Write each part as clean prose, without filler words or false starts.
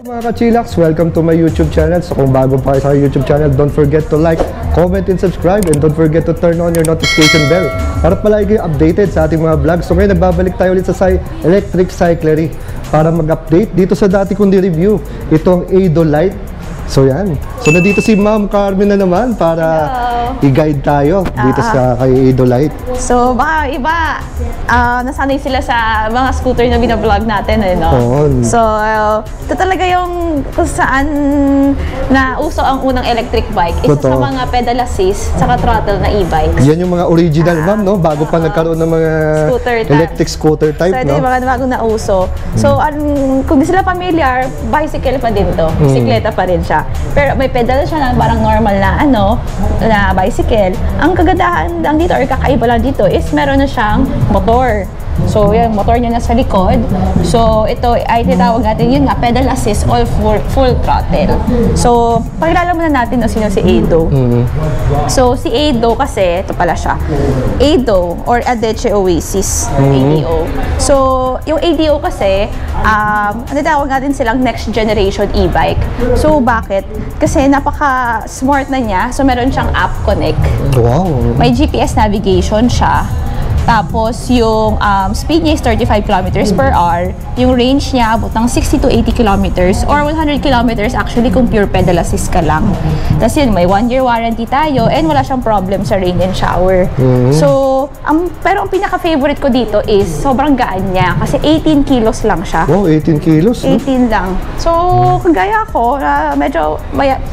Mga ka-chillax, welcome to my YouTube channel. So kung bago pa kayo sa YouTube channel, don't forget to like, comment, and subscribe. And don't forget to turn on your notification bell para palagi kayo updated sa ating mga vlogs. So ngayon, nagbabalik tayo ulit sa Electric Cyclery para mag-update dito sa dati kong di-review. Itong Eido Light. So yan. So nandito si Ma'am Carmen na naman para i-guide tayo dito sa kay Eido Light. So baka iba, nasanay sila sa mga scooter na binablog natin, eh, no? So ito talaga yung kung saan na uso ang unang electric bike. Isa sa mga pedal assist, saka throttle na e-bikes. Yan yung mga original, Ma'am, no? Bago pa nagkaroon ng mga electric scooter type, so, no? So ito yung mga bagong nauso. So kung di sila familiar, bicycle pa din to. Bisikleta pa rin siya. Pero may pedal siya na parang normal na na bicycle. Ang kagandahan lang dito or kakaiba lang dito is meron na siyang motor. So yung motor niya nasa likod. So ito ay tinatawag natin yun nga, pedal assist all full throttle. So pakilala muna natin sino si Eido. So si Eido kasi, ito pala siya, Eido or Adeche Oasis, ADO. So yung ADO kasi, tinatawag natin silang next generation e-bike. So bakit? Kasi napaka-smart na niya. So meron siyang app connect. Wow! May GPS navigation siya. Tapos, yung speed niya is 35 kilometers per hour. Yung range niya abot ng 60 to 80 kilometers or 100 kilometers actually kung pure pedal assist ka lang. Tapos yun, may 1-year warranty tayo and wala siyang problem sa rain and shower. So, pero ang pinaka-favorite ko dito is sobrang gaan niya kasi 18 kilos lang siya. Wow, 18 kilos? 18 lang. So, kagaya ko, medyo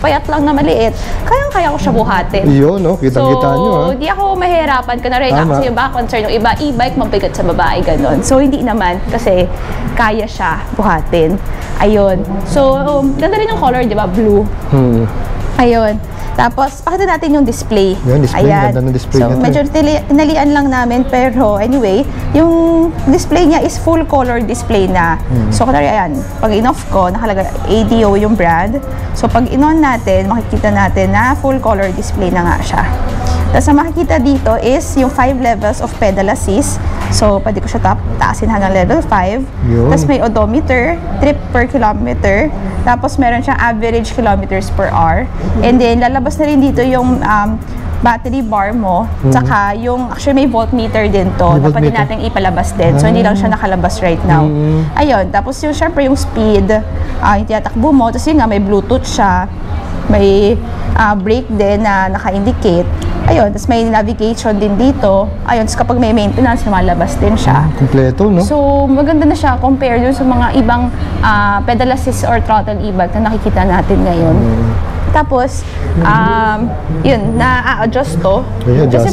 payat lang na maliit, kayang-kaya ko siya buhatin. Yun, no? Kitang-kita nyo, ha? So, di ako mahirapan ka na rin kasi yung baka concern yung iba, e-bike mabigat sa babae, ganon. So, hindi naman kasi kaya siya buhatin. Ayun. So, ganda rin yung color, di ba? Blue. Ayun. Tapos, pakita natin yung display. Yung display, ganda ng display. So, medyo tinalian lang namin, pero anyway, yung display niya is full color display na. So, kunwari, ayan, pag in-off ko, nakalagay ADO yung brand. So, pag in-on natin, makikita natin na full color display na nga siya. Tapos, ang makikita dito is yung 5 levels of pedal assist. So, pwede ko siya taasin hanggang level 5. Tapos, may odometer, trip per kilometer. Tapos, meron siyang average kilometers per hour. And then, lalabas na rin dito yung battery bar mo. Tsaka, yung, actually, may voltmeter din to. Na pwede natin ipalabas din. So, hindi lang siya nakalabas right now. Ayun. Tapos, yung, syempre, yung speed, yung tinatakbo mo. Tapos, yun nga, may Bluetooth siya. May brake din na naka-indicate. Ayun, tapos may navigation din dito. Ayun, tapos kapag may maintenance, lumalabas din siya. Kompleto, no? So, maganda na siya compared dun sa mga ibang pedal assist or throttle e-bike na nakikita natin ngayon. Tapos, yun, na-adjust to. Kasi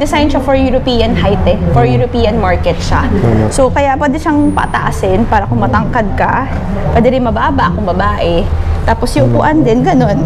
design siya for European height eh. For European market siya. So, kaya pwede siyang pataasin para kung matangkad ka. Pwede rin mababa kung babae. Tapos yung upuan din, ganun.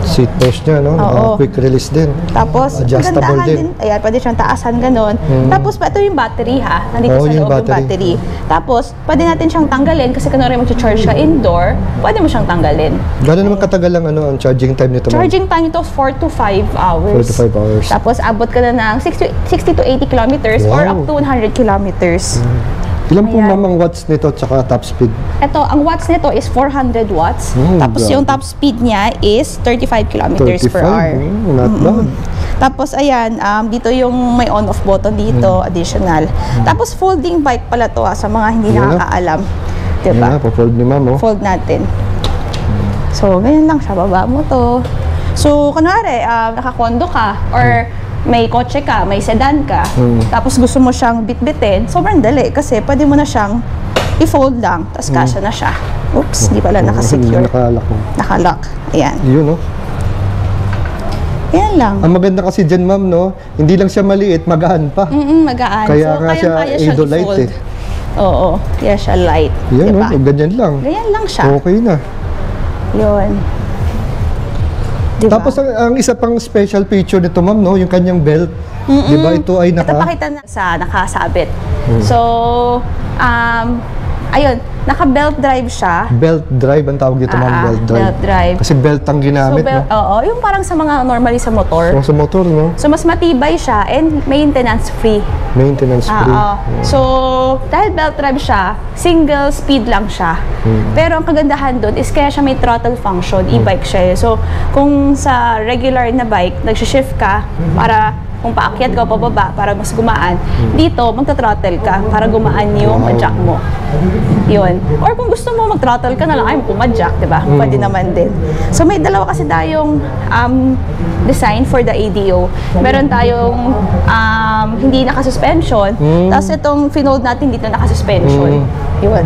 Seat post niya, no? Quick release din. Tapos, adjustable din. Ayan, pwede siyang taasan, ganun. Tapos, ito yung battery ha. Nandito sa loob yung battery. Tapos, pwede natin siyang tanggalin kasi kunwari mag-charge ka indoor, pwede mo siyang tanggalin. Gano'n naman katagal ang charging time nito? Charging time nito 4 to 5 hours. 4 to 5 hours. Tapos, abot ka na ng 60 to 80 kilometers or up to 100 kilometers. Ilan po mamang watts nito tsaka top speed? Ito, ang watts nito is 400 watts. Tapos yung top speed niya is 35 kilometers per hour. Not bad. Tapos ayan, dito yung may on-off button dito, additional. Tapos folding bike pala to sa mga hindi nakakaalam. Diba? Yan na, pa-fold ni Ma'am. Fold natin. So, ganyan lang siya. Baba mo to. So, kunwari, nakakondo ka or may kotse ka, may sedan ka, tapos gusto mo siyang bitbitin, sobrang dali kasi pwede mo na siyang i-fold lang, tapos kasya na siya. Oops, di pala nakasecure. Nakalock. Ayan. Yun, no? Yan lang. Ang maganda kasi dyan, Ma'am, no? Hindi lang siya maliit, magaan pa. Magaan. Kaya nga siya Eido Light eh. Oo, kaya siya light. Yan, diba? No? Ganyan lang. Ganyan lang siya. Okay na. Yun. Diba? Tapos ang isa pang special feature nito, Ma'am, no, yung kanyang belt. Diba ito ay Ito pakita na sa nakasabit. So, Ayun, naka-belt drive siya. Belt drive ang tawag dito, ma'am, belt drive. Belt drive. Kasi belt ang ginamit, no? Oo, yung parang sa mga normally sa motor. So, sa motor, no? So, mas matibay siya and maintenance free. Maintenance free. So, dahil belt drive siya, single speed lang siya. Pero ang kagandahan doon is kaya siya may throttle function, e-bike siya. So, kung sa regular na bike, nag-shift ka para kung paakyat ka o pababa para mas gumaan, dito magta-throttle ka para gumaan yung jack mo. Yun. Or kung gusto mo mag-throttle ka na lang, ay pumadjack, di ba? Pwede naman din. So may dalawa kasi tayong design for the ADO. Meron tayong hindi naka-suspension, tapos itong finode natin dito naka-suspension. Yun.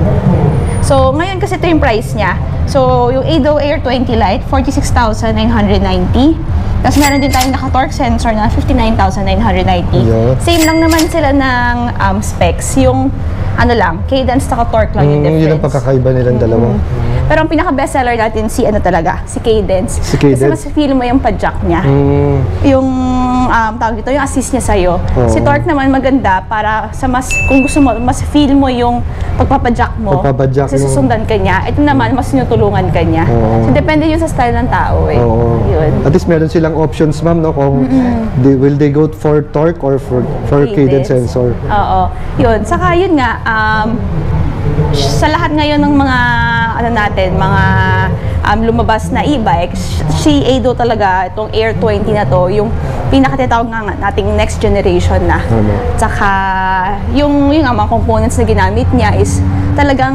So ngayon kasi ito yung price niya. So yung ADO Air 20 Lite, 46,990. Tapos meron din tayong naka-torque sensor na 59,990. Yeah. Same lang naman sila ng specs. Yung ano lang, cadence naka-torque lang yung difference. Yun ang pagkakaiba nilang dalawa. Pero ang pinaka-bestseller natin si ano talaga, si cadence. Si cadence. Kasi mas feel mo yung padjack niya. Yung tawag dito, yung assist niya sa'yo. Si torque naman maganda para sa mas, kung gusto mo, mas feel mo yung pagpapadjack mo. Pagpapadjack Kasi yung- susundan ka niya. Ito naman, mas tinutulungan ka niya. So depende yun sa style ng tao eh. Yun. At least meron silang options, ma'am, no? Kung will they go for torque or for cadence sensor. Oo. Yun. Saka yun nga, sa lahat ngayon ng mga ano natin, mga lumabas na e-bike, si ADO talaga, itong Air 20 na to, yung pinakatatawag nga nating next generation na. Tsaka yung mga components na ginamit niya is talagang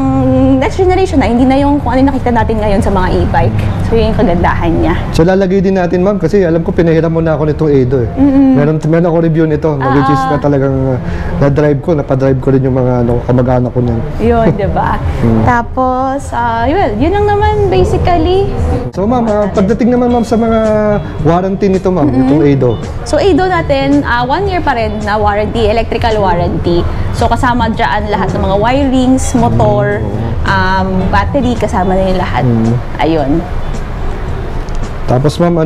next generation na, hindi na yung kung ano yung nakita natin ngayon sa mga e-bike. So yun yung kagandahan niya. So lalagay din natin, ma'am, kasi alam ko pinahiram mo na ako nitong ADO eh. Meron ako review nito, which is na talagang na-drive ko, napadrive ko rin yung mga kamag-anak ko niyan. Yun, di ba? Tapos, yun lang naman basically. So ma'am, pagdating naman ma'am sa mga warranty nito, ma'am, itong ADO. So ADO natin, 1 year pa rin na warranty, electrical warranty. So kasama dyan lahat ng mga wirings, motor, battery, kasama na yung lahat. Ayun. Tapos ma'am,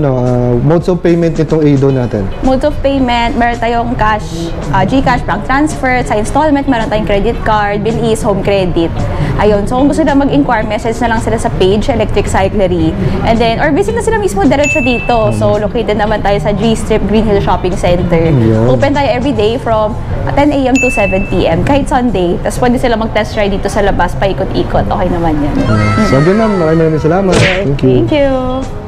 modes of payment nitong ADO natin. Mode of payment, meron tayong cash, GCash, bank transfer, sa installment, meron tayong credit card, Bilis, home credit. Ayun, so kung gusto na mag-inquire, message na lang sila sa page, Electric Cyclery. And then, or visit na sila mismo diretso dito. So, located naman tayo sa G-Strip Green Hill Shopping Center. Open tayo every day from 10 a.m. to 7 p.m. kahit Sunday. Tapos pwede sila mag-test ride dito sa labas, paikot-ikot. Okay naman yan. So again ma'am, maraming salamat. Thank you. Thank you.